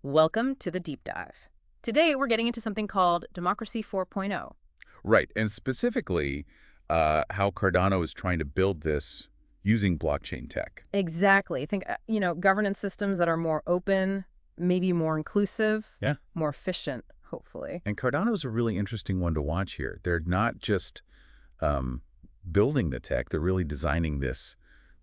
Welcome to the deep dive. Today, we're getting into something called Democracy 4.0. Right, and specifically, how Cardano is trying to build this using blockchain tech. Exactly. I think, governance systems that are more open, maybe more inclusive, Yeah. more efficient, hopefully. And Cardano is a really interesting one to watch here. They're not just building the tech, they're really designing this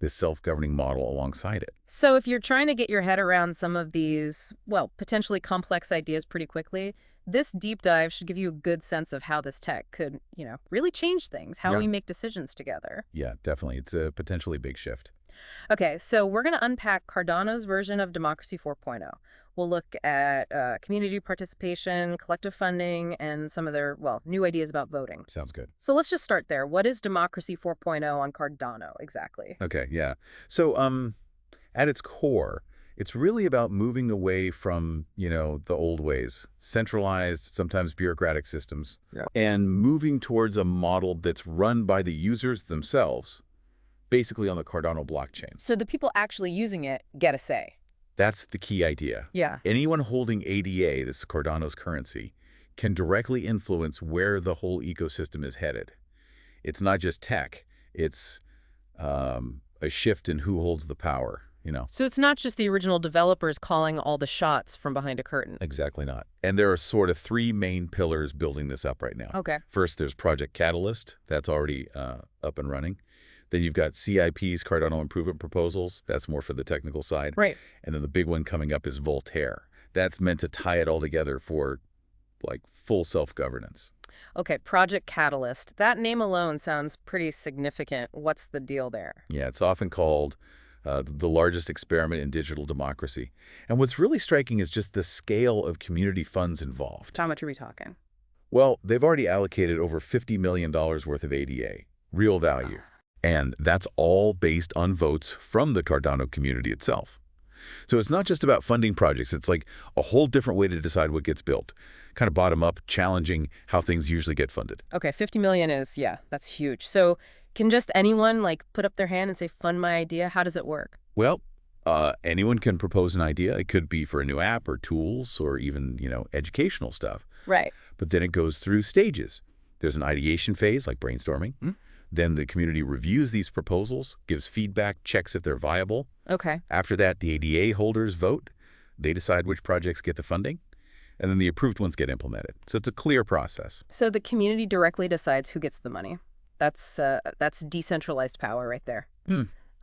self-governing model alongside it. So if you're trying to get your head around some of these, potentially complex ideas pretty quickly, this deep dive should give you a good sense of how this tech could, really change things, how Yeah. we make decisions together. Yeah, definitely. It's a potentially big shift. Okay, so we're going to unpack Cardano's version of Democracy 4.0. We'll look at community participation, collective funding, and some of their, new ideas about voting. Sounds good. So let's just start there. What is Democracy 4.0 on Cardano exactly? Okay, yeah. So at its core, it's really about moving away from, the old ways, centralized, sometimes bureaucratic systems, and moving towards a model that's run by the users themselves, basically on the Cardano blockchain. So the people actually using it get a say. That's the key idea. Yeah. Anyone holding ADA, this is Cardano's currency, can directly influence where the whole ecosystem is headed. It's not just tech. It's a shift in who holds the power, So it's not just the original developers calling all the shots from behind a curtain. Exactly not. And there are sort of three main pillars building this up right now. Okay. First, there's Project Catalyst. That's already up and running. Then you've got CIP's Cardano Improvement Proposals. That's more for the technical side. Right. And then the big one coming up is Voltaire. That's meant to tie it all together for, full self-governance. Okay, Project Catalyst. That name alone sounds pretty significant. What's the deal there? Yeah, it's often called the largest experiment in digital democracy. And what's really striking is just the scale of community funds involved. How much are we talking? Well, they've already allocated over $50 million worth of ADA, real value. And that's all based on votes from the Cardano community itself. So it's not just about funding projects. It's like a whole different way to decide what gets built. Kind of bottom up, challenging how things usually get funded. Okay, 50 million is, that's huge. So can just anyone put up their hand and say, fund my idea? How does it work? Well, anyone can propose an idea. It could be for a new app or tools or even, educational stuff. Right. But then it goes through stages. There's an ideation phase, like brainstorming. Then the community reviews these proposals, gives feedback, checks if they're viable. Okay. After that, the ADA holders vote. They decide which projects get the funding, and then the approved ones get implemented. So it's a clear process. So the community directly decides who gets the money. That's decentralized power right there.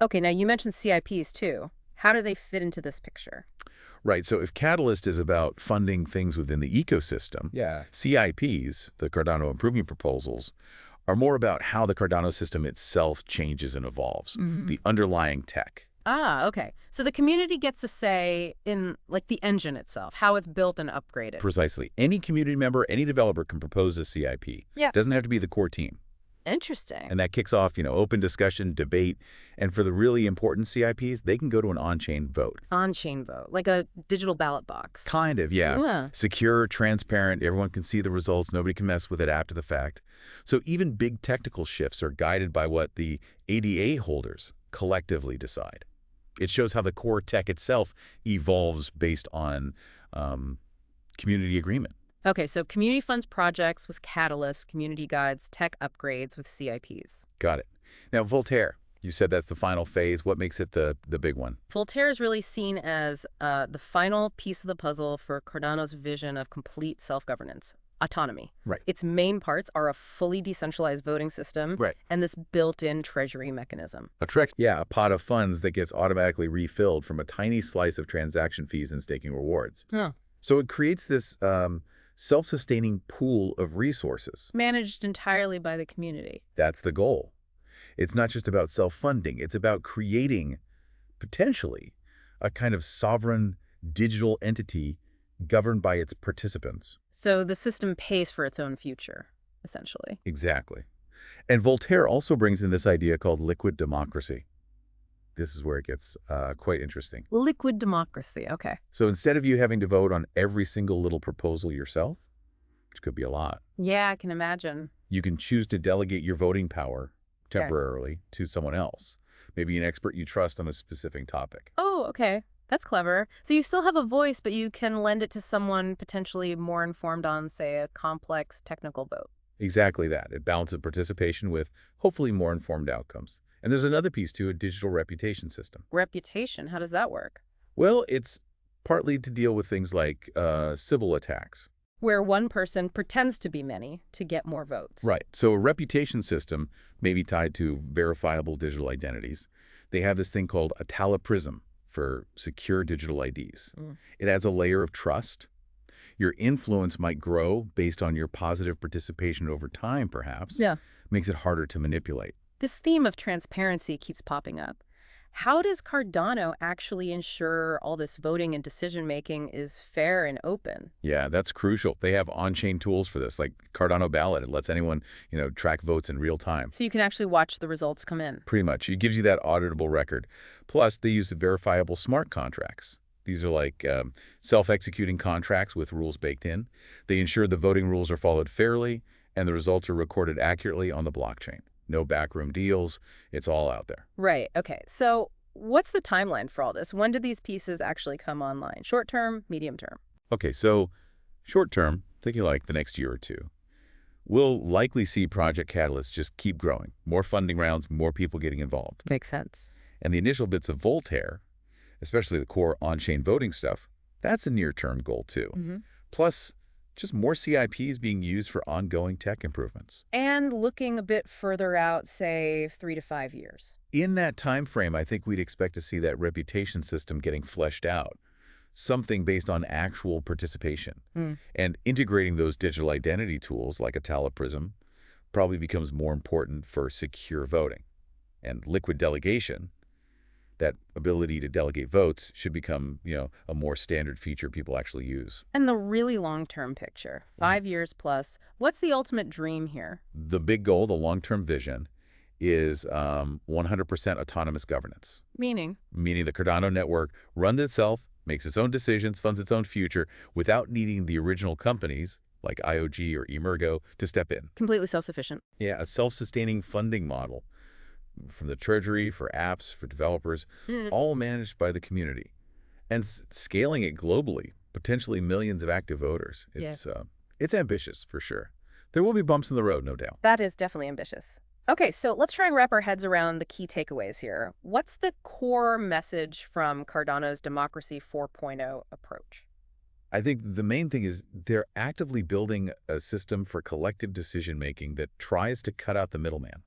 Okay, now you mentioned CIPs too. How do they fit into this picture? Right, so if Catalyst is about funding things within the ecosystem, CIPs, the Cardano Improvement Proposals, are more about how the Cardano system itself changes and evolves, the underlying tech. Ah, okay. So the community gets a say in, the engine itself, how it's built and upgraded. Precisely. Any community member, any developer can propose a CIP. Yeah. Doesn't have to be the core team. Interesting. And that kicks off, open discussion, debate. And for the really important CIPs, they can go to an on-chain vote. On-chain vote, like a digital ballot box. Kind of, yeah. Yeah. Secure, transparent, everyone can see the results. Nobody can mess with it after the fact. So even big technical shifts are guided by what the ADA holders collectively decide. It shows how the core tech itself evolves based on community agreement. Okay, so community funds projects with catalysts, community guides, tech upgrades with CIPs. Got it. Now, Voltaire, you said that's the final phase. What makes it the big one? Voltaire is really seen as the final piece of the puzzle for Cardano's vision of complete self-governance, autonomy. Right. Its main parts are a fully decentralized voting system and this built-in treasury mechanism. A pot of funds that gets automatically refilled from a tiny slice of transaction fees and staking rewards. Yeah. So it creates this self-sustaining pool of resources. Managed entirely by the community. That's the goal. It's not just about self-funding. It's about creating, potentially, a kind of sovereign digital entity governed by its participants. So the system pays for its own future, essentially. Exactly. And Voltaire also brings in this idea called liquid democracy. This is where it gets quite interesting. Liquid democracy, okay. So instead of you having to vote on every single little proposal yourself, which could be a lot. Yeah, I can imagine. You can choose to delegate your voting power temporarily to someone else, maybe an expert you trust on a specific topic. Oh, okay. That's clever. So you still have a voice, but you can lend it to someone potentially more informed on, say, a complex technical vote. Exactly that. It balances participation with hopefully more informed outcomes. And there's another piece to a digital reputation system. Reputation, how does that work? Well, it's partly to deal with things like Sybil attacks. Where one person pretends to be many to get more votes. Right. So a reputation system may be tied to verifiable digital identities. They have this thing called a taliprism for secure digital IDs. It adds a layer of trust. Your influence might grow based on your positive participation over time, perhaps. Yeah. Makes it harder to manipulate. This theme of transparency keeps popping up. How does Cardano actually ensure all this voting and decision-making is fair and open? Yeah, that's crucial. They have on-chain tools for this, like Cardano Ballot. It lets anyone, track votes in real time. So you can actually watch the results come in. Pretty much. It gives you that auditable record. Plus, they use verifiable smart contracts. These are like self-executing contracts with rules baked in. They ensure the voting rules are followed fairly and the results are recorded accurately on the blockchain. No backroom deals. It's all out there. Right. Okay. So what's the timeline for all this? When do these pieces actually come online? Short term, medium term? Okay, so short term, thinking like the next year or two, we'll likely see Project Catalyst just keep growing. More funding rounds, more people getting involved. Makes sense. And the initial bits of Voltaire, especially the core on-chain voting stuff, that's a near-term goal too. Plus, just more CIPs being used for ongoing tech improvements. And looking a bit further out, say 3 to 5 years. In that time frame, I think we'd expect to see that reputation system getting fleshed out, something based on actual participation. And integrating those digital identity tools like a taliprism probably becomes more important for secure voting. And liquid delegation, that ability to delegate votes, should become, a more standard feature people actually use. And the really long-term picture, 5 years plus, what's the ultimate dream here? The big goal, the long-term vision, is 100% autonomous governance. Meaning Meaning the Cardano network runs itself, makes its own decisions, funds its own future, without needing the original companies, like IOG or Emergo, to step in. completely self-sufficient. Yeah, a self-sustaining funding model from the treasury, for apps, for developers, all managed by the community. And scaling it globally, potentially millions of active voters. It's ambitious, for sure. There will be bumps in the road, no doubt. That is definitely ambitious. Okay, so let's try and wrap our heads around the key takeaways here. What's the core message from Cardano's Democracy 4.0 approach? I think the main thing is they're actively building a system for collective decision-making that tries to cut out the middleman.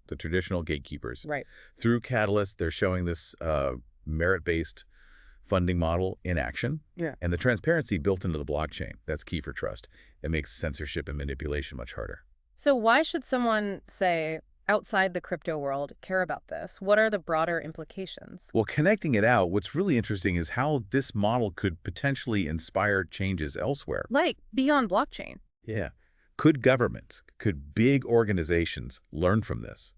The traditional gatekeepers. Right. Through Catalyst, they're showing this merit-based funding model in action. Yeah. And the transparency built into the blockchain, that's key for trust. It makes censorship and manipulation much harder. So why should someone, say, outside the crypto world care about this? What are the broader implications? Well, connecting it out, what's really interesting is how this model could potentially inspire changes elsewhere. Like beyond blockchain. Yeah. Could governments, could big organizations learn from this?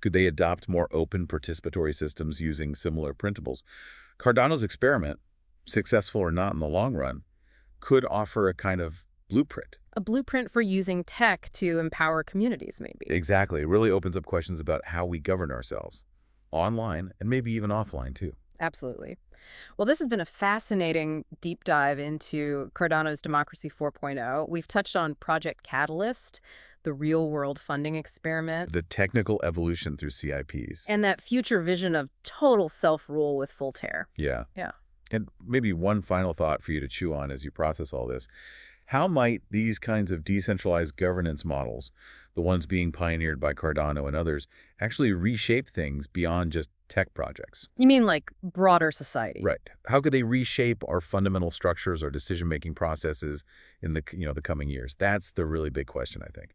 Could they adopt more open participatory systems using similar principles? Cardano's experiment, successful or not in the long run, could offer a kind of blueprint. A blueprint for using tech to empower communities, maybe. Exactly. It really opens up questions about how we govern ourselves, online and maybe even offline too. Absolutely. Well, this has been a fascinating deep dive into Cardano's Democracy 4.0. We've touched on Project Catalyst, the real-world funding experiment, The technical evolution through CIPs. and that future vision of total self-rule with Voltaire. Yeah. Yeah. And maybe one final thought for you to chew on as you process all this. How might these kinds of decentralized governance models, the ones being pioneered by Cardano and others, actually reshape things beyond just tech projects? You mean like broader society? Right. How could they reshape our fundamental structures or decision-making processes in the coming years? That's the really big question, I think.